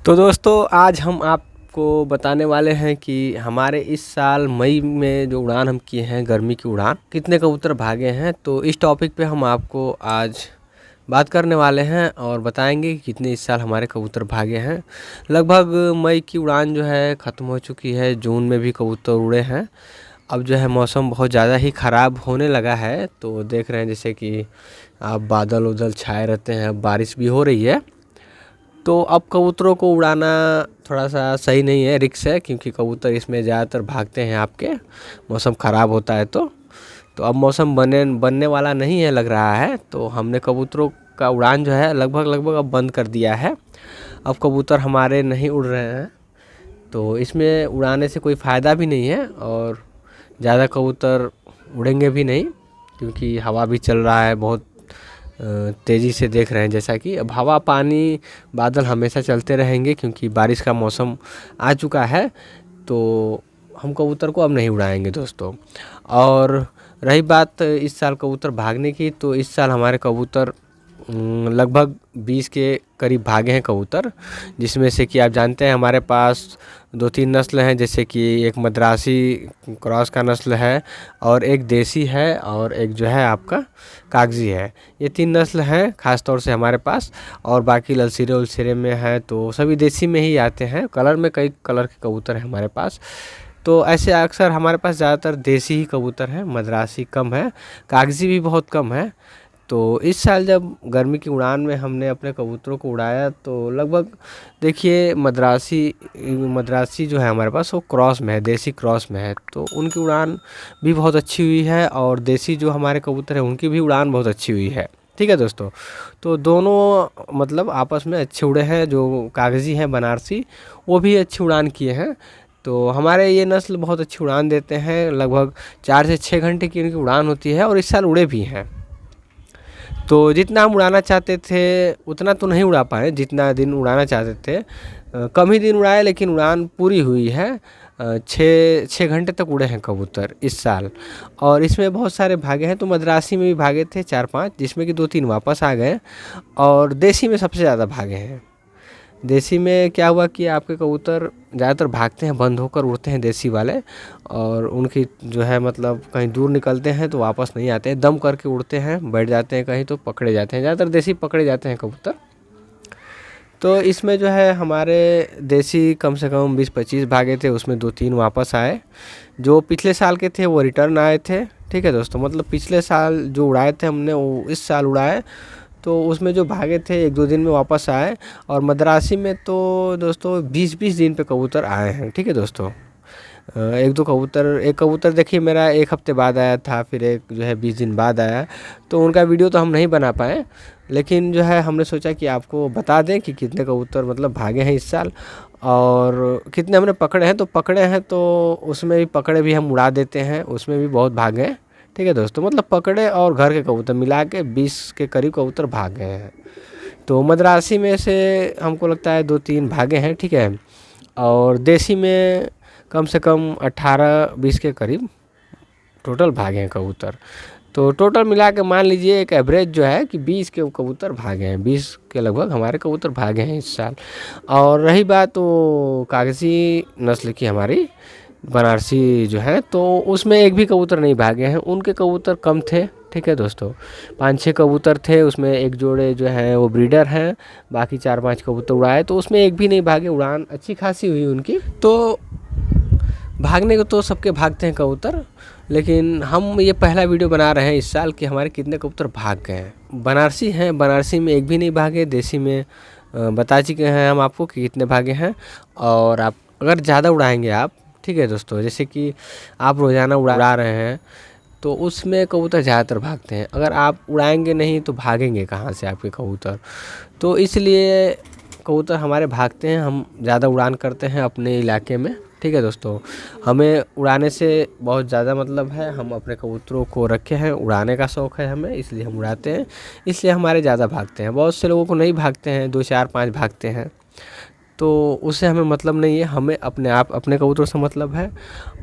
तो दोस्तों आज हम आपको बताने वाले हैं कि हमारे इस साल मई में जो उड़ान हम किए हैं गर्मी की उड़ान कितने कबूतर भागे हैं। तो इस टॉपिक पे हम आपको आज बात करने वाले हैं और बताएंगे कि कितने इस साल हमारे कबूतर भागे हैं। लगभग मई की उड़ान जो है ख़त्म हो चुकी है, जून में भी कबूतर उड़े हैं। अब जो है मौसम बहुत ज़्यादा ही ख़राब होने लगा है, तो देख रहे हैं जैसे कि आप बादल उदल छाए रहते हैं, अब बारिश भी हो रही है। तो अब कबूतरों को उड़ाना थोड़ा सा सही नहीं है, रिस्क है, क्योंकि कबूतर इसमें ज़्यादातर भागते हैं आपके मौसम ख़राब होता है। तो अब मौसम बनने वाला नहीं है लग रहा है, तो हमने कबूतरों का उड़ान जो है लगभग अब बंद कर दिया है। अब कबूतर हमारे नहीं उड़ रहे हैं, तो इसमें उड़ाने से कोई फ़ायदा भी नहीं है और ज़्यादा कबूतर उड़ेंगे भी नहीं, क्योंकि हवा भी चल रहा है बहुत तेज़ी से। देख रहे हैं जैसा कि अब हवा पानी बादल हमेशा चलते रहेंगे, क्योंकि बारिश का मौसम आ चुका है। तो हम कबूतर को अब नहीं उड़ाएंगे दोस्तों। और रही बात इस साल कबूतर भागने की, तो इस साल हमारे कबूतर लगभग 20 के करीब भागे हैं कबूतर, जिसमें से कि आप जानते हैं हमारे पास 2-3 नस्ल हैं, जैसे कि एक मद्रासी क्रॉस का नस्ल है और एक देसी है और एक जो है आपका कागजी है। ये 3 नस्ल हैं ख़ास तौर से हमारे पास, और बाकी ललसीरे उलसीरे में है तो सभी देसी में ही आते हैं। कलर में कई कलर के कबूतर हैं हमारे पास, तो ऐसे अक्सर हमारे पास ज़्यादातर देसी ही कबूतर हैं, मद्रासी कम है, कागजी भी बहुत कम है। तो इस साल जब गर्मी की उड़ान में हमने अपने कबूतरों को उड़ाया, तो लगभग देखिए मद्रासी जो है हमारे पास वो क्रॉस में है, देसी क्रॉस में है, तो उनकी उड़ान भी बहुत अच्छी हुई है और देसी जो हमारे कबूतर हैं उनकी भी उड़ान बहुत अच्छी हुई है। ठीक है दोस्तों, तो दोनों मतलब आपस में अच्छे उड़े हैं। जो कागज़ी हैं बनारसी, वो भी अच्छी उड़ान किए हैं। तो हमारे ये नस्ल बहुत अच्छी उड़ान देते हैं, लगभग 4 से 6 घंटे की उनकी उड़ान होती है और इस साल उड़े भी हैं। तो जितना हम उड़ाना चाहते थे उतना तो नहीं उड़ा पाए, जितना दिन उड़ाना चाहते थे कम ही दिन उड़ाए, लेकिन उड़ान पूरी हुई है। 6 घंटे तक उड़े हैं कबूतर इस साल, और इसमें बहुत सारे भागे हैं। तो मद्रासी में भी भागे थे 4-5, जिसमें कि 2-3 वापस आ गए, और देसी में सबसे ज़्यादा भागे हैं। देसी में क्या हुआ कि आपके कबूतर ज़्यादातर भागते हैं, बंद होकर उड़ते हैं देसी वाले, और उनकी जो है मतलब कहीं दूर निकलते हैं तो वापस नहीं आते हैं, दम करके उड़ते हैं, बैठ जाते हैं कहीं तो पकड़े जाते हैं। ज़्यादातर देसी पकड़े जाते हैं कबूतर। तो इसमें जो है हमारे देसी कम से कम 20-25 भागे थे, उसमें 2-3 वापस आए। जो पिछले साल के थे वो रिटर्न आए थे। ठीक है दोस्तों, मतलब पिछले साल जो उड़ाए थे हमने वो इस साल उड़ाए, तो उसमें जो भागे थे 1-2 दिन में वापस आए। और मद्रासी में तो दोस्तों 20-20 दिन पे कबूतर आए हैं। ठीक है दोस्तों, एक कबूतर देखिए मेरा 1 हफ्ते बाद आया था, फिर एक जो है 20 दिन बाद आया। तो उनका वीडियो तो हम नहीं बना पाए, लेकिन जो है हमने सोचा कि आपको बता दें कि कितने कबूतर मतलब भागे हैं इस साल और कितने हमने पकड़े हैं तो उसमें भी पकड़े भी हम उड़ा देते हैं, उसमें भी बहुत भागे हैं। ठीक है दोस्तों, मतलब पकड़े और घर के कबूतर मिला के 20 के करीब कबूतर भाग गए हैं। तो मद्रासी में से हमको लगता है 2-3 भागे हैं। ठीक है, और देसी में कम से कम 18-20 के करीब टोटल भागे हैं कबूतर। तो टोटल मिला के मान लीजिए एक एवरेज जो है कि 20 के कबूतर भागे हैं, 20 के लगभग हमारे कबूतर भागे हैं इस साल। और रही बात तो कागज़ी नस्ल की हमारी बनारसी जो है, तो उसमें एक भी कबूतर नहीं भागे हैं, उनके कबूतर कम थे। ठीक है दोस्तों, 5-6 कबूतर थे, उसमें एक जोड़े जो हैं वो ब्रीडर हैं, बाकी 4-5 कबूतर उड़ाए, तो उसमें एक भी नहीं भागे। उड़ान अच्छी खासी हुई उनकी। तो भागने को तो सबके भागते हैं कबूतर, लेकिन हम ये पहला वीडियो बना रहे हैं इस साल कि हमारे कितने कबूतर भाग गए हैं। बनारसी हैं, बनारसी में एक भी नहीं भागे, देसी में बता चुके हैं हम आपको कि कितने भागे हैं। और आप अगर ज़्यादा उड़ाएंगे आप, ठीक है दोस्तों, जैसे कि आप रोज़ाना उड़ा रहे हैं तो उसमें कबूतर ज़्यादातर भागते हैं। अगर आप उड़ाएंगे नहीं तो भागेंगे कहाँ से आपके कबूतर। तो इसलिए कबूतर हमारे भागते हैं, हम ज़्यादा उड़ान करते हैं अपने इलाके में। ठीक है दोस्तों, हमें उड़ाने से बहुत ज़्यादा मतलब है, हम अपने कबूतरों को रखे हैं, उड़ाने का शौक़ है हमें, इसलिए हम उड़ाते हैं, इसलिए हमारे ज़्यादा भागते हैं। बहुत से लोगों को नहीं भागते हैं, 2-4-5 भागते हैं, तो उससे हमें मतलब नहीं है, हमें अपने कबूतरों से मतलब है।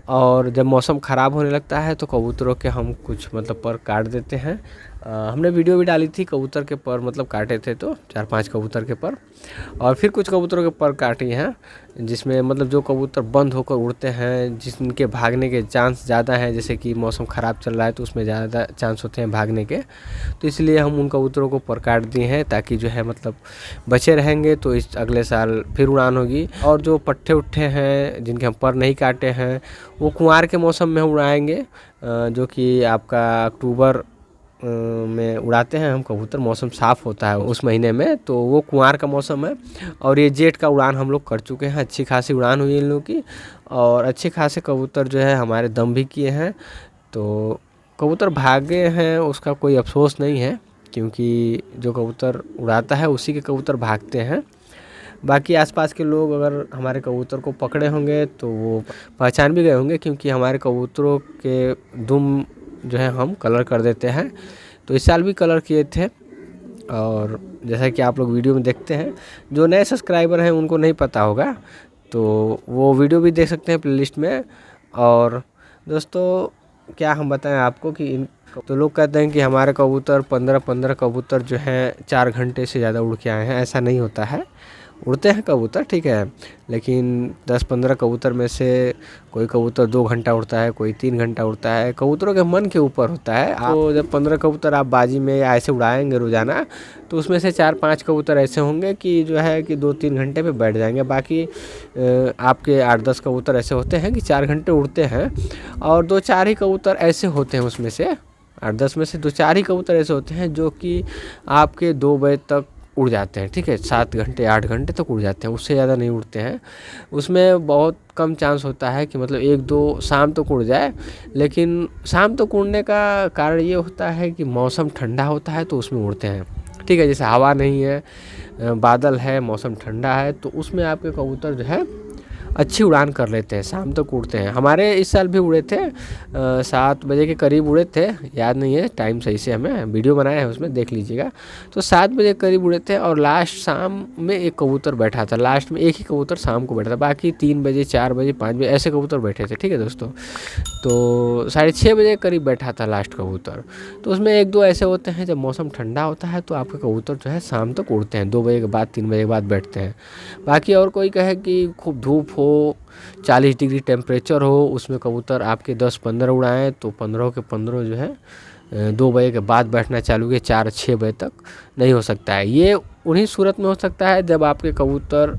और जब मौसम ख़राब होने लगता है तो कबूतरों के हम कुछ मतलब पर काट देते हैं हमने वीडियो भी डाली थी कबूतर के पर मतलब काटे थे, तो 4-5 कबूतर के पर, और फिर कुछ कबूतरों के पर काटी हैं, जिसमें मतलब जो कबूतर बंद होकर उड़ते हैं, जिनके भागने के चांस ज़्यादा हैं, जैसे कि मौसम ख़राब चल रहा है तो उसमें ज़्यादा चांस होते हैं भागने के, तो इसलिए हम उन कबूतरों को पर काट दिए हैं, ताकि जो है मतलब बचे रहेंगे तो इस अगले साल फिर उड़ान होगी। और जो पट्ठे उट्ठे हैं जिनके हम पर नहीं काटे हैं, वो कुंवार के मौसम में हम उड़ाएंगे, जो कि आपका अक्टूबर में उड़ाते हैं हम कबूतर। मौसम साफ़ होता है उस महीने में, तो वो कुंवार का मौसम है। और ये जेठ का उड़ान हम लोग कर चुके हैं, अच्छी खासी उड़ान हुई इन लोगों की, और अच्छे खासे कबूतर जो है हमारे दम भी किए हैं। तो कबूतर भागे हैं उसका कोई अफसोस नहीं है, क्योंकि जो कबूतर उड़ाता है उसी के कबूतर भागते हैं। बाकी आसपास के लोग अगर हमारे कबूतर को पकड़े होंगे तो वो पहचान भी गए होंगे, क्योंकि हमारे कबूतरों के दुम जो है हम कलर कर देते हैं। तो इस साल भी कलर किए थे, और जैसा कि आप लोग वीडियो में देखते हैं, जो नए सब्सक्राइबर हैं उनको नहीं पता होगा, तो वो वीडियो भी देख सकते हैं प्लेलिस्ट में। और दोस्तों क्या हम बताएं आपको कि तो लोग कहते हैं कि हमारे कबूतर 15-15 कबूतर जो हैं 4 घंटे से ज़्यादा उड़ के आए हैं। ऐसा नहीं होता है, उड़ते हैं कबूतर ठीक है, लेकिन 10-15 कबूतर में से कोई कबूतर 2 घंटा उड़ता है, कोई 3 घंटा उड़ता है। कबूतरों के मन के ऊपर होता है। तो जब 15 कबूतर आप बाजी में ऐसे उड़ाएंगे रोज़ाना, तो उसमें से 4-5 कबूतर ऐसे होंगे कि जो है कि 2-3 घंटे पे बैठ जाएंगे। बाकी आपके 8-10 कबूतर ऐसे होते हैं कि 4 घंटे उड़ते हैं, और 2-4 ही कबूतर ऐसे होते हैं, उसमें से 8-10 में से 2-4 ही कबूतर ऐसे होते हैं जो कि आपके 2 बजे तक उड़ जाते हैं, ठीक है, 7 घंटे 8 घंटे तक उड़ जाते हैं, उससे ज़्यादा नहीं उड़ते हैं। उसमें बहुत कम चांस होता है कि मतलब 1-2 शाम तक उड़ जाए, लेकिन शाम तक उड़ने का कारण ये होता है कि मौसम ठंडा होता है तो उसमें उड़ते हैं, ठीक है। जैसे हवा नहीं है, बादल है, मौसम ठंडा है, तो उसमें आपके कबूतर जो है अच्छी उड़ान कर लेते हैं, शाम तक उड़ते हैं। हमारे इस साल भी उड़े थे, 7 बजे के करीब उड़े थे, याद नहीं है टाइम सही से, हमें वीडियो बनाया है उसमें देख लीजिएगा। तो 7 बजे के करीब उड़े थे, और लास्ट शाम में एक कबूतर बैठा था, लास्ट में एक ही कबूतर शाम को बैठा था, बाकी 3 बजे 4 बजे 5 बजे ऐसे कबूतर बैठे थे, ठीक है दोस्तों। तो 6:30 बजे के करीब बैठा था लास्ट कबूतर। तो उसमें 1-2 ऐसे होते हैं, जब मौसम ठंडा होता है तो आपके कबूतर जो है शाम तक उड़ते हैं, 2 बजे के बाद 3 बजे के बाद बैठते हैं। बाकी और कोई कहे कि खूब धूप हो, 40 डिग्री टेम्परेचर हो, उसमें कबूतर आपके 10-15 उड़ाएँ, तो 15 के 15 जो है 2 बजे के बाद बैठना चालू किए, 4-6 बजे तक नहीं हो सकता है। ये उन्हीं सूरत में हो सकता है जब आपके कबूतर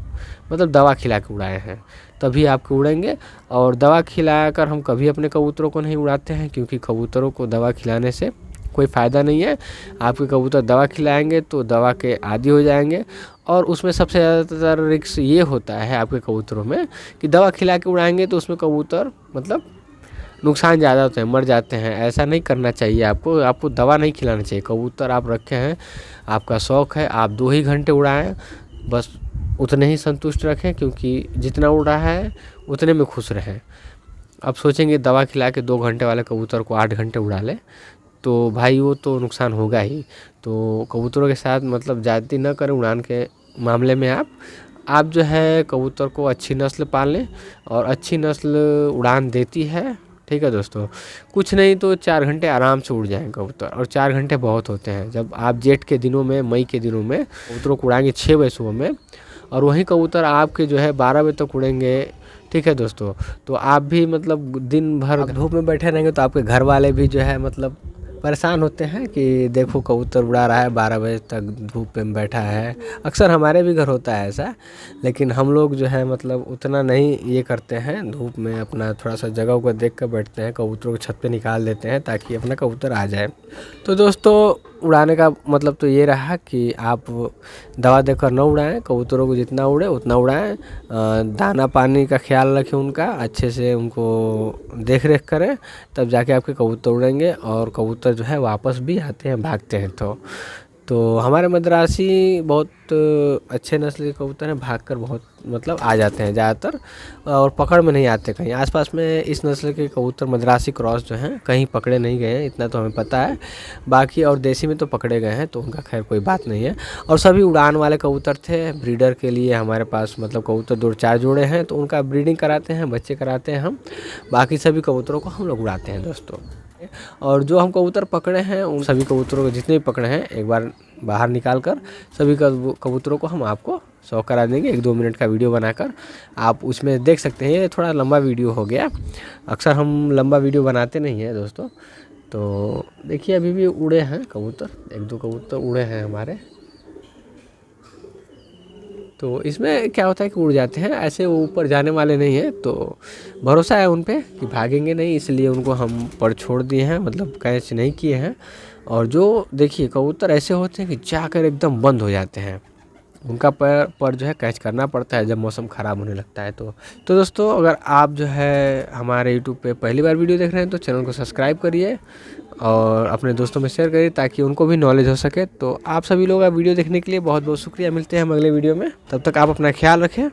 मतलब दवा खिला के उड़ाए हैं, तभी आपके उड़ेंगे। और दवा खिलाकर हम कभी अपने कबूतरों को नहीं उड़ाते हैं, क्योंकि कबूतरों को दवा खिलाने से कोई फ़ायदा नहीं है। आपके कबूतर दवा खिलाएंगे तो दवा के आदी हो जाएंगे, और उसमें सबसे ज़्यादातर रिस्क ये होता है आपके कबूतरों में कि दवा खिला के उड़ाएंगे तो उसमें कबूतर मतलब नुकसान ज़्यादा होते हैं, मर जाते हैं। ऐसा नहीं करना चाहिए आपको दवा नहीं खिलाना चाहिए। कबूतर आप रखे हैं, आपका शौक़ है, आप 2 ही घंटे उड़ाएं, बस उतने ही संतुष्ट रखें, क्योंकि जितना उड़ा है उतने में खुश रहें। अब सोचेंगे दवा खिला के 2 घंटे वाले कबूतर को 8 घंटे उड़ा लें, तो भाई वो तो नुकसान होगा ही। तो कबूतरों के साथ मतलब ज़्यादती न करें उड़ान के मामले में। आप जो है कबूतर को अच्छी नस्ल पाल लें, और अच्छी नस्ल उड़ान देती है, ठीक है दोस्तों। कुछ नहीं तो 4 घंटे आराम से उड़ जाएँ कबूतर, और 4 घंटे बहुत होते हैं। जब आप जेठ के दिनों में, मई के दिनों में कबूतरों को उड़ाएंगे 6 बजे सुबह में, और वहीं कबूतर आपके जो है 12 बजे तक उड़ेंगे, ठीक है दोस्तों। तो आप भी मतलब दिन भर धूप में बैठे रहेंगे, तो आपके घर वाले भी जो है मतलब परेशान होते हैं कि देखो कबूतर उड़ा रहा है, 12 बजे तक धूप में बैठा है। अक्सर हमारे भी घर होता है ऐसा, लेकिन हम लोग जो है मतलब उतना नहीं ये करते हैं। धूप में अपना थोड़ा सा जगह को देख कर बैठते हैं, कबूतरों को छत पे निकाल देते हैं ताकि अपना कबूतर आ जाए। तो दोस्तों उड़ाने का मतलब तो ये रहा कि आप दवा देकर न उड़ाएं, कबूतरों को जितना उड़े उतना उड़ाएं। दाना पानी का ख्याल रखें, उनका अच्छे से उनको देख रेख करें, तब जाके आपके कबूतर उड़ेंगे। और कबूतर जो है वापस भी आते हैं, भागते हैं। तो हमारे मद्रासी बहुत अच्छे नस्ल के कबूतर हैं, भागकर बहुत मतलब आ जाते हैं ज़्यादातर, और पकड़ में नहीं आते कहीं। आसपास में इस नस्ल के कबूतर मद्रासी क्रॉस जो हैं कहीं पकड़े नहीं गए हैं, इतना तो हमें पता है। बाकी और देसी में तो पकड़े गए हैं, तो उनका खैर कोई बात नहीं है। और सभी उड़ान वाले कबूतर थे। ब्रीडर के लिए हमारे पास मतलब कबूतर 2-4 जोड़े हैं, तो उनका ब्रीडिंग कराते हैं, बच्चे कराते हैं हम। बाकी सभी कबूतरों को हम लोग उड़ाते हैं दोस्तों। और जो हम कबूतर पकड़े हैं उन सभी कबूतरों को, जितने भी पकड़े हैं, एक बार बाहर निकाल कर सभी कबूतरों को हम आपको शो करा देंगे। 1-2 मिनट का वीडियो बनाकर आप उसमें देख सकते हैं। ये थोड़ा लंबा वीडियो हो गया, अक्सर हम लंबा वीडियो बनाते नहीं हैं दोस्तों। तो देखिए अभी भी उड़े हैं कबूतर, 1-2 कबूतर उड़े हैं हमारे। तो इसमें क्या होता है कि उड़ जाते हैं, ऐसे वो ऊपर जाने वाले नहीं हैं, तो भरोसा है उन पे कि भागेंगे नहीं, इसलिए उनको हम पर छोड़ दिए हैं, मतलब कैच नहीं किए हैं। और जो देखिए कबूतर ऐसे होते हैं कि जाकर एकदम बंद हो जाते हैं, उनका पर जो है कैच करना पड़ता है जब मौसम ख़राब होने लगता है। तो दोस्तों, अगर आप जो है हमारे यूट्यूब पे पहली बार वीडियो देख रहे हैं तो चैनल को सब्सक्राइब करिए और अपने दोस्तों में शेयर करिए ताकि उनको भी नॉलेज हो सके। तो आप सभी लोग वीडियो देखने के लिए बहुत बहुत शुक्रिया। मिलते हैं हम अगले वीडियो में, तब तक आप अपना ख्याल रखें।